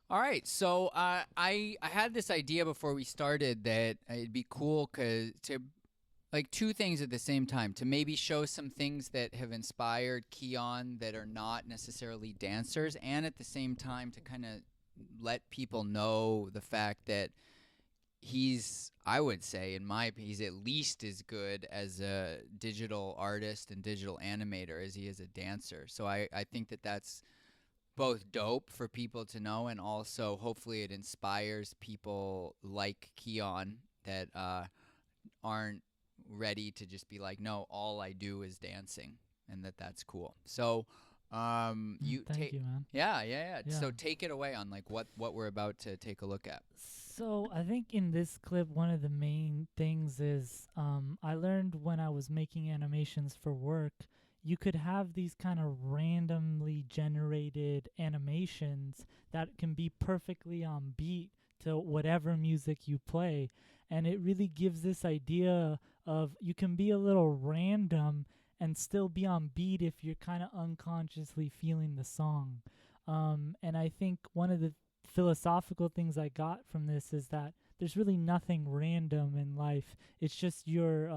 All right, so I had this idea before we started that it'd be cool cause to like two things at the same time to maybe show some things that have inspired Kian that are not necessarily dancers, and at the same time to kind of let people know the fact that he's, I would say, in my opinion, he's at least as good as a digital artist and digital animator as he is a dancer. So I think that that's both dope for people to know, and also hopefully it inspires people like Keon that aren't ready to just be like, no, all I do is dancing, and that's cool. So, you Thank take, you, man. yeah, yeah, yeah. Yeah. So take it away on like what we're about to take a look at. So I think in this clip, one of the main things is I learned when I was making animations for work, you could have these kind of randomly generated animations that can be perfectly on beat to whatever music you play. And it really gives this idea of you can be a little random and still be on beat if you're kind of unconsciously feeling the song. And I think one of the philosophical things I got from this is that there's really nothing random in life. It's just your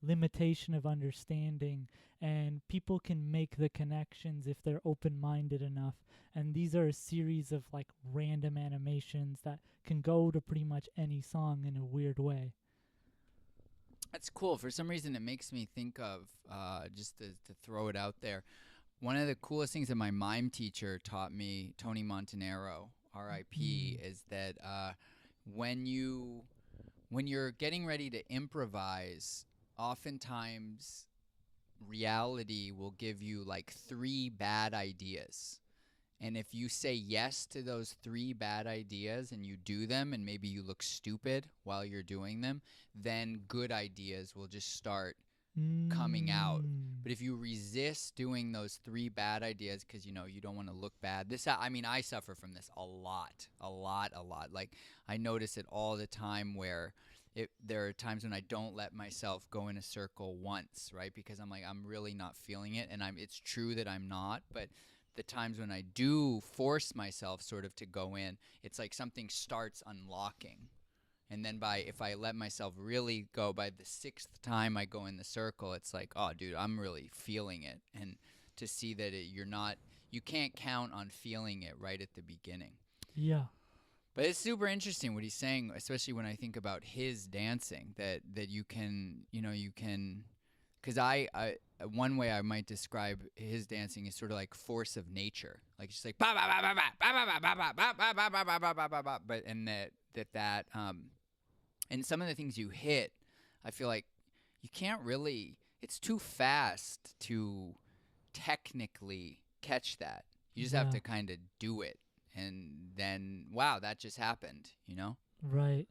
limitation of understanding, and people can make the connections if they're open minded enough. And these are a series of like random animations that can go to pretty much any song in a weird way. That's cool. For some reason, it makes me think of just to throw it out there. One of the coolest things that my mime teacher taught me, Tony Montanaro, R.I.P., Mm. is that when you when you're getting ready to improvise, oftentimes reality will give you like three bad ideas. And if you say yes to those three bad ideas and you do them, and maybe you look stupid while you're doing them, then good ideas will just start coming out. Mm. But if you resist doing those three bad ideas because you don't want to look bad, I mean, I suffer from this a lot, a lot, a lot. Like I notice it all the time where there are times when I don't let myself go in a circle once, right? Because I'm like I'm really not feeling it, and it's true that I'm not, but the times when I do force myself sort of to go in, it's like something starts unlocking, and then by if I let myself really go, by the sixth time I go in the circle, it's like, oh, dude, I'm really feeling it. And to see that you can't count on feeling it right at the beginning. Yeah. But it's super interesting what he's saying, especially when I think about his dancing. That you can, because I one way I might describe his dancing is sort of like force of nature, like it's just like ba ba ba ba ba ba ba ba ba ba ba ba ba ba ba ba ba, but and that and some of the things you hit, I feel like you can't really. It's too fast to technically catch that. You just have Yeah. to kind of do it, and then wow, that just happened. Right.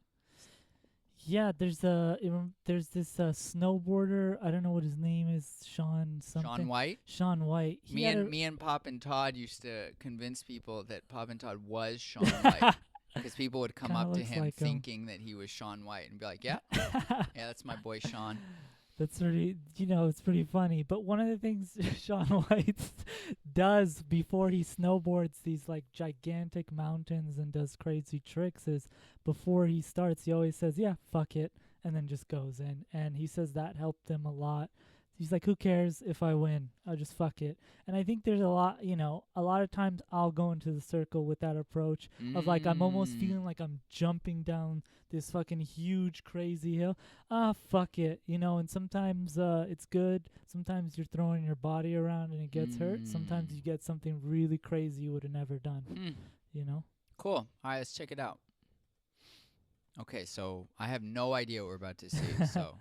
Yeah, there's this snowboarder. I don't know what his name is. Sean Sean something. White. Sean White. He Me had and a me and Pop and Todd used to convince people that Pop and Todd was Sean White because people would come kind of up to looks him like him. thinking that he was Sean White and be like, "Yeah, yeah, that's my boy Sean." That's pretty, it's pretty funny. But one of the things Sean White does before he snowboards these like gigantic mountains and does crazy tricks is before he starts, he always says, "Yeah, fuck it," and then just goes in. And he says that helped him a lot. He's like, "Who cares if I win? I'll just fuck it." And I think there's a lot of times I'll go into the circle with that approach of like I'm almost Mm. feeling like I'm jumping down this fucking huge crazy hill. Fuck it. And sometimes it's good. Sometimes you're throwing your body around and it gets hurt. Sometimes Mm. you get something really crazy you would have never done. Hmm. You know. Cool. All right, let's check it out. Okay, so I have no idea what we're about to see. So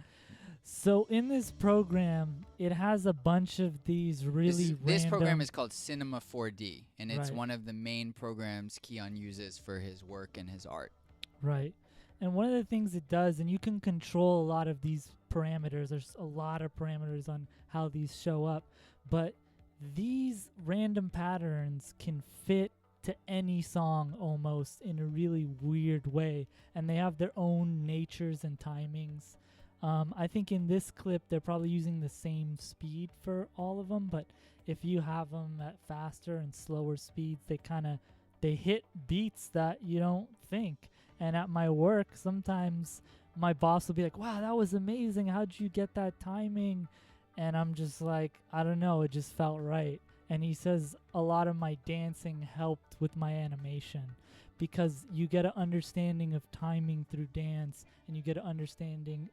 So in this program, it has a bunch of these really this program random. is called Cinema 4D, and it's Right. one of the main programs Keon uses for his work and his art. Right. And one of the things it does, and you can control a lot of these parameters, there's a lot of parameters on how these show up, but these random patterns can fit to any song almost in a really weird way, and they have their own natures and timings. I think in this clip, they're probably using the same speed for all of them, but if you have them at faster and slower speeds, they hit beats that you don't think. And at my work, sometimes my boss will be like, "Wow, that was amazing. How'd you get that timing?" And I'm just like, "I don't know. It just felt right." And he says a lot of my dancing helped with my animation because you get an understanding of timing through dance, and you get an understanding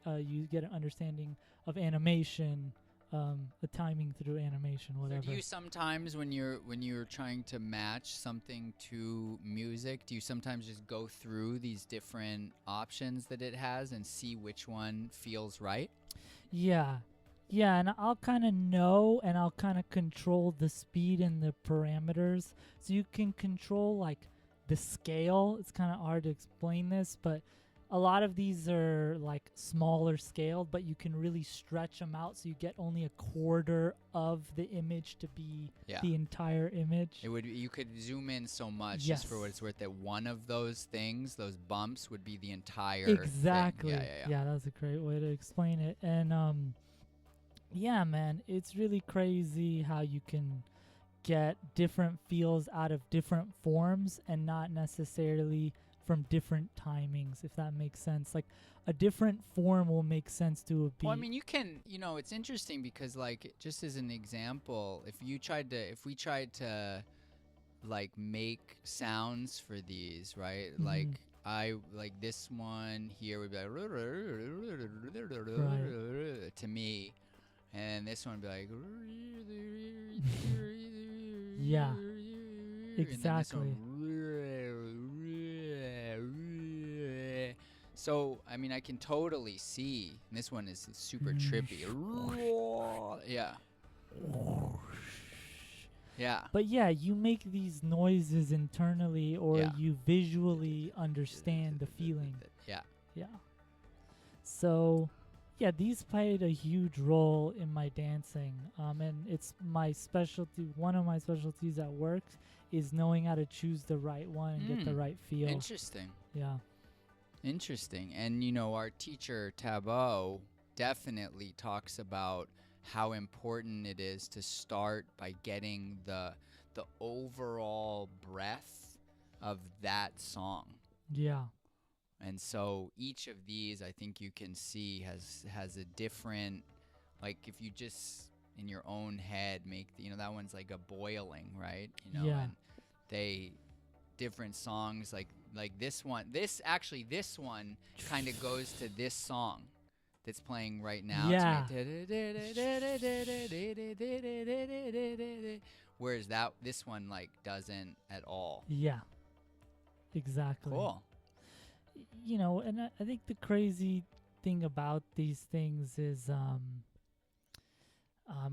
of animation, the timing through animation, whatever. So do you sometimes, when you're trying to match something to music, do you sometimes just go through these different options that it has and see which one feels right? Yeah. Yeah, and I'll kind of know, and I'll kind of control the speed and the parameters. So you can control like the scale. It's kind of hard to explain this, but a lot of these are like smaller scaled, but you can really stretch them out so you get only a quarter of the image to be the entire image. You could zoom in so much, Yes. just for what it's worth, that one of those things, those bumps, would be the entire Exactly. thing. Yeah, that's a great way to explain it. And yeah, man, it's really crazy how you can get different feels out of different forms and not necessarily from different timings, if that makes sense. Like a different form will make sense to a beat. Well, I mean, you can, it's interesting because, like, just as an example, if we tried to like make sounds for these, right? Mhm. Like this one here would be like to me, and this one would be like Yeah, and exactly. then so, I mean, I can totally see. And this one is super trippy. Yeah. Yeah. But yeah, you make these noises internally, or you visually understand the feeling. Yeah. Yeah. So, yeah, these played a huge role in my dancing. And it's my specialty. One of my specialties at work is knowing how to choose the right one and get the right feel. Interesting. Yeah. Interesting. And, our teacher, Tabo, definitely talks about how important it is to start by getting the overall breadth of that song. Yeah. And so each of these, I think you can see, has a different, like, if you just in your own head make that one's like a boiling, right? Yeah. And they different songs like this one. This one kind of goes to this song that's playing right now. Yeah. Whereas this one like doesn't at all. Yeah. Exactly. Cool. And I think the crazy thing about these things is I'm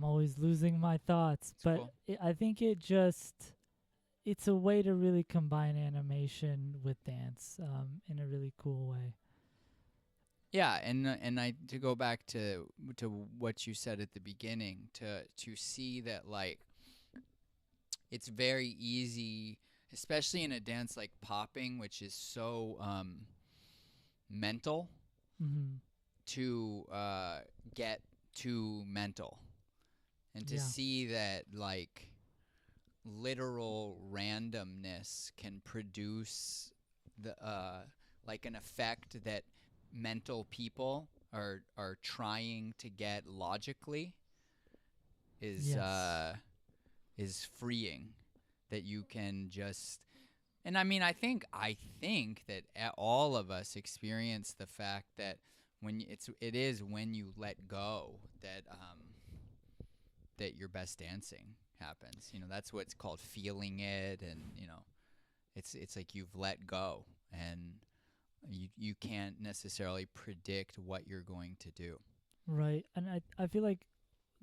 always losing my thoughts, but cool. I think it's a way to really combine animation with dance in a really cool way. Yeah, and I to go back to what you said at the beginning, to see that like it's very easy, especially in a dance like popping, which is so mental, to get too mental, and to see that like literal randomness can produce the like an effect that mental people are trying to get logically is freeing. That you can just, and I mean, I think that all of us experience the fact that when it is when you let go that that your best dancing happens. That's what's called feeling it, and it's like you've let go, and you can't necessarily predict what you're going to do. Right. And I feel like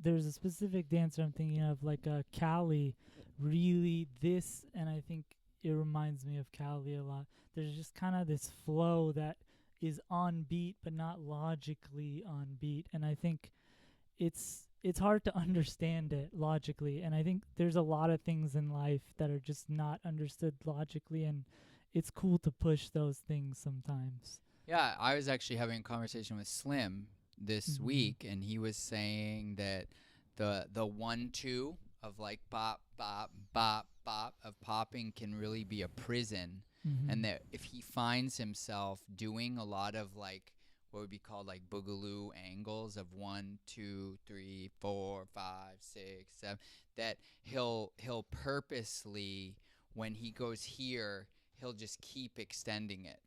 there's a specific dancer I'm thinking of, like Callie, really this, and I think it reminds me of Callie a lot. There's just kind of this flow that is on beat but not logically on beat, and I think it's hard to understand it logically, and I think there's a lot of things in life that are just not understood logically, and it's cool to push those things sometimes. Yeah, I was actually having a conversation with Slim this week, and he was saying that the 1-2 of like bop, bop, bop, bop of popping can really be a prison. And that if he finds himself doing a lot of like what would be called like boogaloo angles of 1, 2, 3, 4, 5, 6, 7, that he'll purposely, when he goes here, he'll just keep extending it,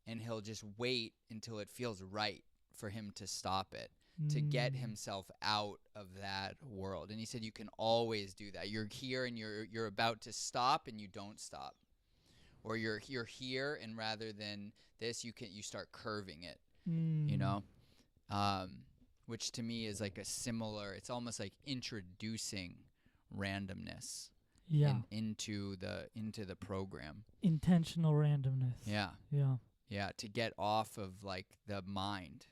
and he'll just wait until it feels right for him to stop it, to get himself out of that world. And he said you can always do that. You're here and you're about to stop and you don't stop. Or you're here and rather than this you start curving it. You know? Which to me is like a similar, it's almost like introducing randomness into the program. Intentional randomness. Yeah, to get off of like the mind.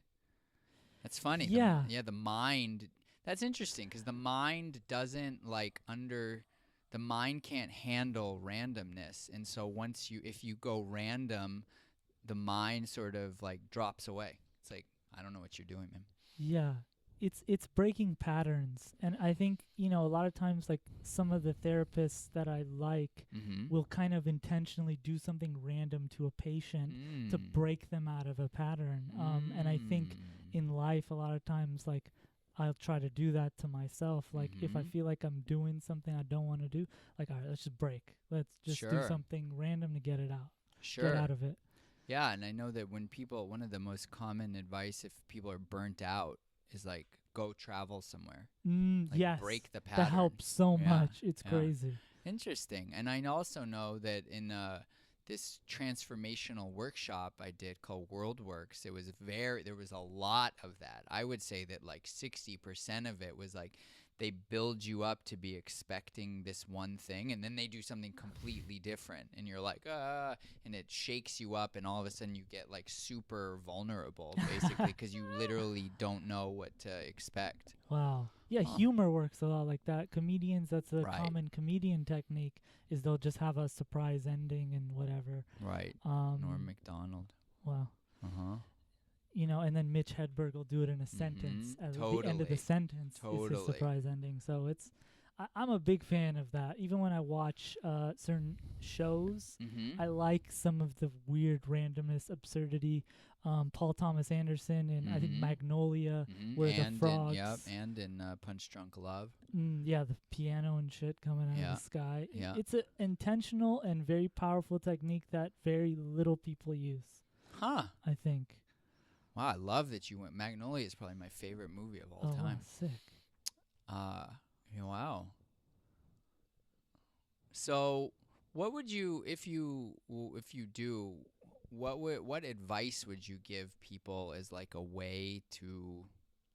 That's funny. Yeah. The mind. That's interesting because the mind doesn't the mind can't handle randomness. And so if you go random, the mind sort of like drops away. It's like, I don't know what you're doing, man. Yeah. It's breaking patterns. And I think, a lot of times like some of the therapists that I like will kind of intentionally do something random to a patient to break them out of a pattern. And I think in life a lot of times like I'll try to do that to myself. Like if I feel like I'm doing something I don't want to do, like, all right, let's just break. Let's just do something random to get it out. Get out of it. Yeah, and I know that one of the most common advice if people are burnt out is like go travel somewhere. Yes. Break the pattern. That helps so much. It's crazy. Interesting. And I also know that in this transformational workshop I did called WorldWorks, there was a lot of that. I would say that like 60% of it was like they build you up to be expecting this one thing, and then they do something completely different, and you're like, and it shakes you up, and all of a sudden you get like super vulnerable, basically, because you literally don't know what to expect. Wow. Yeah, humor works a lot like that. Comedians, that's a common comedian technique, is they'll just have a surprise ending and whatever. Right. Norm Macdonald. Wow. And then Mitch Hedberg will do it in a sentence. At the end of the sentence is his surprise ending. So I'm a big fan of that. Even when I watch certain shows, I like some of the weird randomness, absurdity. Paul Thomas Anderson and I think Magnolia, where the frogs. And in Punch Drunk Love. The piano and shit coming out of the sky. Yeah. It's an intentional and very powerful technique that very little people use. I think. Wow, I love that you went. Magnolia is probably my favorite movie of all time. Sick. Wow. So, what would you, if you do, what advice would you give people as like a way to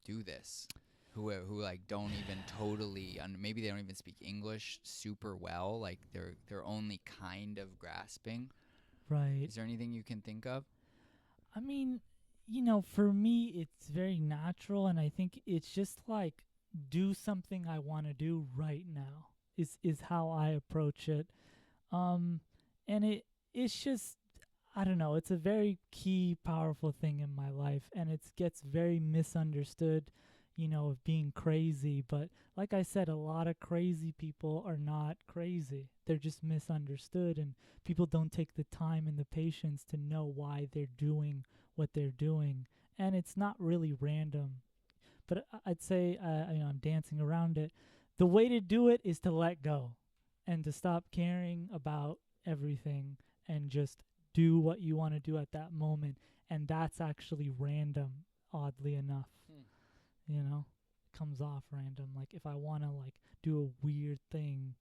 do this? Who like don't even totally, maybe they don't even speak English super well, like they're only kind of grasping. Right. Is there anything you can think of? I mean, for me, it's very natural, and I think it's just like do something I want to do right now is how I approach it. And it's just, I don't know, it's a very key, powerful thing in my life, and it gets very misunderstood, of being crazy. But like I said, a lot of crazy people are not crazy. They're just misunderstood, and people don't take the time and the patience to know why they're doing what they're doing. And it's not really random. But I'd say, I'm dancing around it. The way to do it is to let go and to stop caring about everything and just do what you want to do at that moment. And that's actually random, oddly enough. It comes off random. Like if I want to like do a weird thing,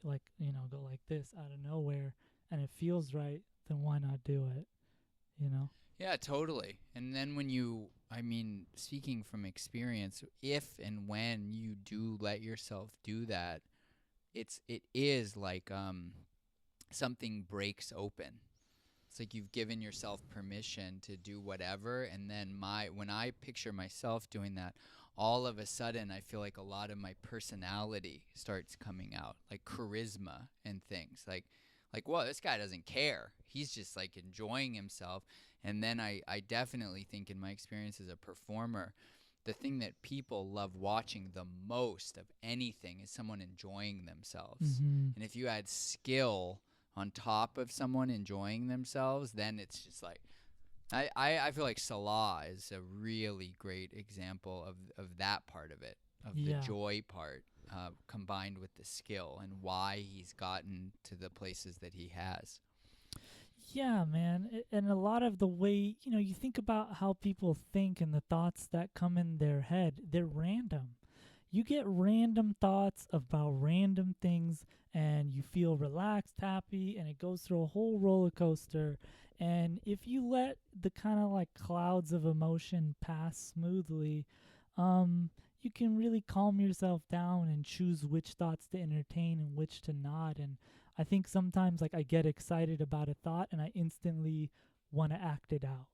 like, go like this out of nowhere and it feels right, then why not do it? Yeah, totally. And then speaking from experience, if and when you do let yourself do that, it is like something breaks open. It's like you've given yourself permission to do whatever, and then when I picture myself doing that, all of a sudden I feel like a lot of my personality starts coming out, like charisma and things. Like, whoa, this guy doesn't care. He's just like enjoying himself. And then I definitely think in my experience as a performer, the thing that people love watching the most of anything is someone enjoying themselves. Mhm. And if you add skill on top of someone enjoying themselves, then it's just like I feel like Salah is a really great example of that part of it, of the Yeah. joy part, combined with the skill and why he's gotten to the places that he has. Yeah, man. And a lot of the way, you think about how people think and the thoughts that come in their head, they're random. You get random thoughts about random things and you feel relaxed, happy, and it goes through a whole roller coaster. And if you let the kind of like clouds of emotion pass smoothly, you can really calm yourself down and choose which thoughts to entertain and which to not. And I think sometimes like I get excited about a thought and I instantly want to act it out,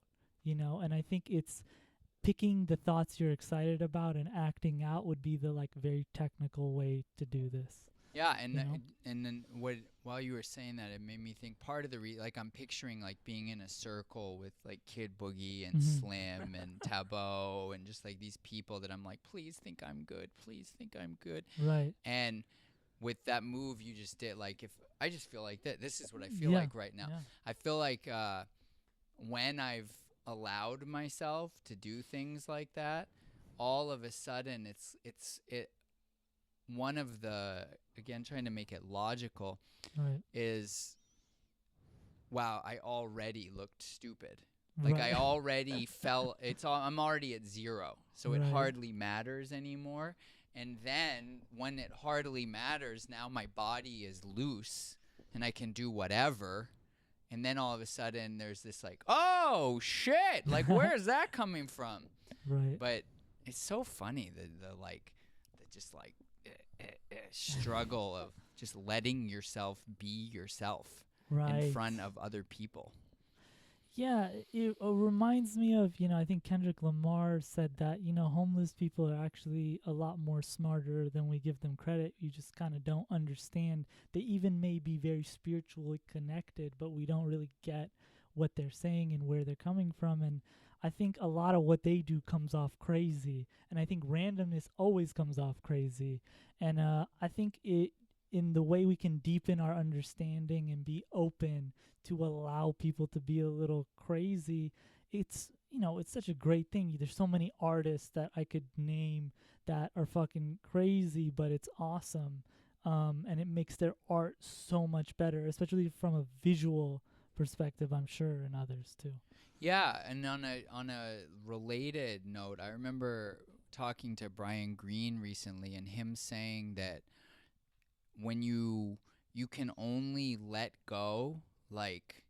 and I think it's picking the thoughts you're excited about and acting out would be the like very technical way to do this. Yeah, and You know? and then while you were saying that, it made me think part of the like I'm picturing like being in a circle with like Kid Boogie and Mhm. Slim and Tabo and just like these people that I'm like, please think I'm good, please think I'm good. Right. And with that move you just did, like if I just feel like that this is what I feel Yeah. like right now. Yeah. I feel like when I've allowed myself to do things like that, all of a sudden it one of the, again trying to make it logical, Right. is wow, I already looked stupid. Like I Right. already felt I'm already at zero, so it Right. hardly matters anymore. And then when it hardly matters, now my body is loose and I can do whatever. And then all of a sudden there's this like, oh shit, like where's that coming from? Right. But it's so funny the like the just like struggle of just letting yourself be yourself Right. in front of other people. Yeah, it reminds me of, I think Kendrick Lamar said that, homeless people are actually a lot more smarter than we give them credit. You just kind of don't understand. They even may be very spiritually connected, but we don't really get what they're saying and where they're coming from. And I think a lot of what they do comes off crazy. And I think randomness always comes off crazy. And I think in the way we can deepen our understanding and be open to allow people to be a little crazy, it's such a great thing. There's so many artists that I could name that are fucking crazy, but it's awesome. And it makes their art so much better, especially from a visual perspective, I'm sure, and others too. Yeah, and on a related note, I remember talking to Brian Greene recently and him saying that when you can only let go like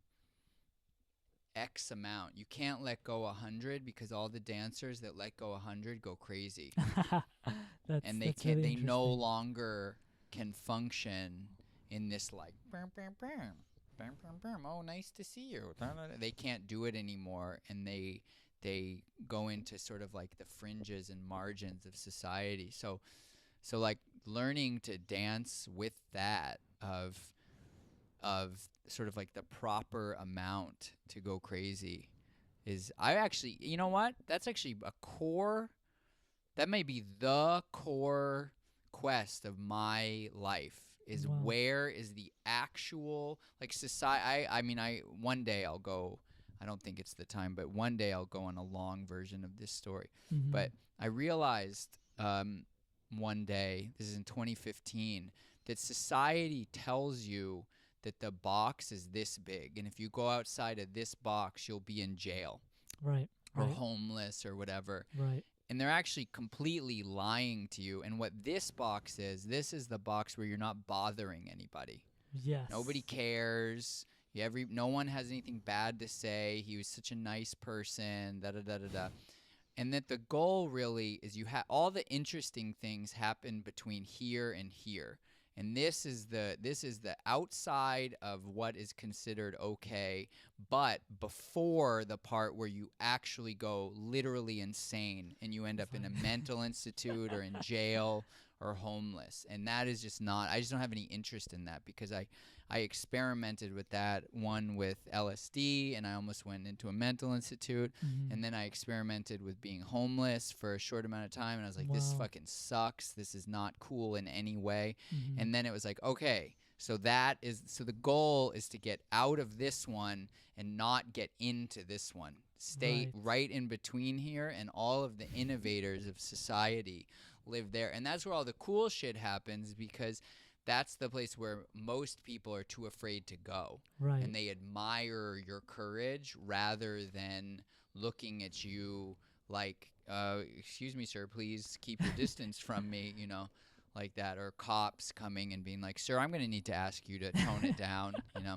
X amount. You can't let go 100 because all the dancers that let go 100 go crazy. And they That's can't. really They no interesting. longer can function in this like bam, bam, bam, bam, bam, bam. Oh, nice to see you. They can't do it anymore, and they go into sort of like the fringes and margins of society. So like learning to dance with that of sort of like the proper amount to go crazy is, I actually, you know what? That's actually a core, that may be the core quest of my life, is Wow. where is the actual like society. I mean, one day I'll go, I don't think it's the time, but one day I'll go on a long version of this story. Mm-hmm. But I realized one day, this is in 2015, that society tells you that the box is this big, and if you go outside of this box, you'll be in jail Right. or Right. homeless or whatever. Right. And they're actually completely lying to you. And what this box is, this is the box where you're not bothering anybody. Yes. Nobody cares. No one has anything bad to say. He was such a nice person. Da da da da da. And that the goal really is all the interesting things happen between here and here. And this is the outside of what is considered okay, but before the part where you actually go literally insane and you end up in a mental institute or in jail or homeless. And that is just not, I just don't have any interest in that, because I experimented with that, one with LSD, and I almost went into a mental institute. Mm-hmm. And then I experimented with being homeless for a short amount of time, and I was like, this Wow. fucking sucks. This is not cool in any way. Mm-hmm. And then it was like, okay, so the goal is to get out of this one and not get into this one. Stay right in between here, and all of the innovators of society live there. And that's where all the cool shit happens, because that's the place where most people are too afraid to go. Right. And they admire your courage rather than looking at you like, excuse me, sir, please keep your distance from me, you know, like that. Or cops coming and being like, sir, I'm going to need to ask you to tone it down, you know.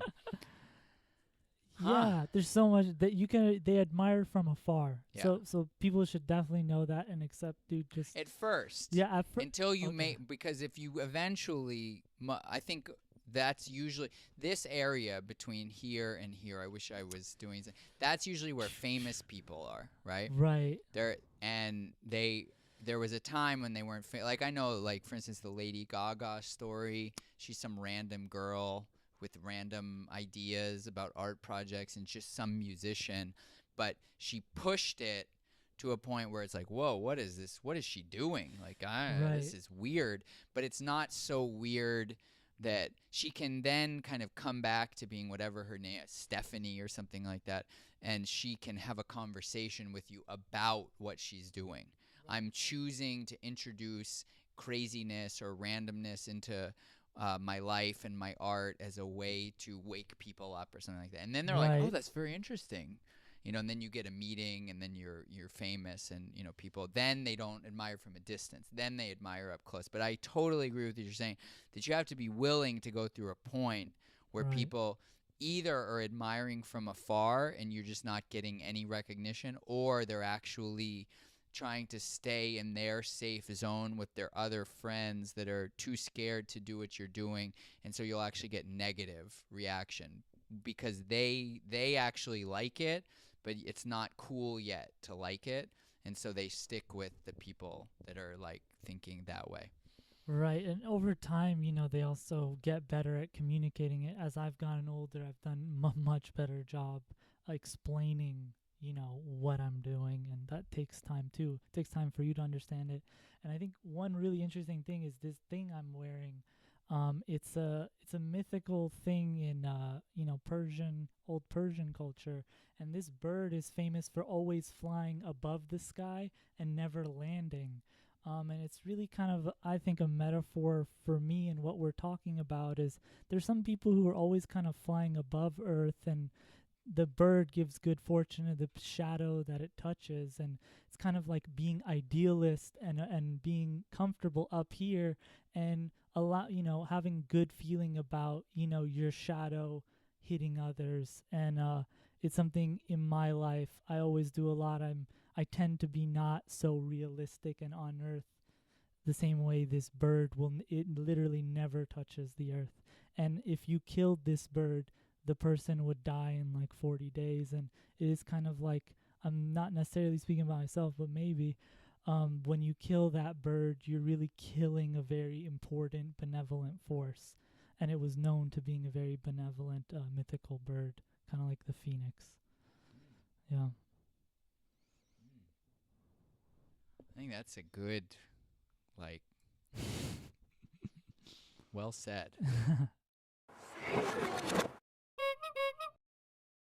Yeah, there's so much that they admire from afar. Yeah. So people should definitely know that and accept, dude, just At first. Yeah, until you okay. because if you eventually, I think that's usually this area between here and here. I wish I was doing something. That's usually where famous people are, right? Right. There was a time when they weren't like, I know, like, for instance, the Lady Gaga story. She's some random girl with random ideas about art projects and just some musician, but she pushed it to a point where it's like, whoa, what is this? What is she doing? Like, this is weird. But it's not so weird that she can then kind of come back to being whatever her name is, Stephanie or something like that, and she can have a conversation with you about what she's doing. I'm choosing to introduce craziness or randomness into my life and my art as a way to wake people up or something like that. And then they're like, oh, that's very interesting. You know, and then you get a meeting, and then you're famous, and, you know, people, then they don't admire from a distance. Then they admire up close. But I totally agree with what you're saying, that you have to be willing to go through a point where people either are admiring from afar and you're just not getting any recognition, or they're actually trying to stay in their safe zone with their other friends that are too scared to do what you're doing, and so you'll actually get negative reaction because they actually like it, but it's not cool yet to like it, and so they stick with the people that are like thinking that way. Right, and over time, you know, they also get better at communicating it. As I've gotten older, I've done much better job explaining, you know, what I'm doing, and that takes time too. It takes time for you to understand it. And I think one really interesting thing is this thing I'm wearing. It's a mythical thing in you know, old Persian culture, and this bird is famous for always flying above the sky and never landing. And it's really kind of, I think, a metaphor for me, and what we're talking about is there's some people who are always kind of flying above Earth, and the bird gives good fortune to the shadow that it touches, and it's kind of like being idealist and being comfortable up here, and you know, having good feeling about, you know, your shadow hitting others. And it's something in my life I always do a lot. I tend to be not so realistic and on Earth the same way this bird it literally never touches the earth. And if you killed this bird, the person would die in like 40 days. And it is kind of like, I'm not necessarily speaking about myself, but maybe when you kill that bird, you're really killing a very important benevolent force. And it was known to being a very benevolent mythical bird, kind of like the phoenix. Yeah. I think that's a good, like, well said.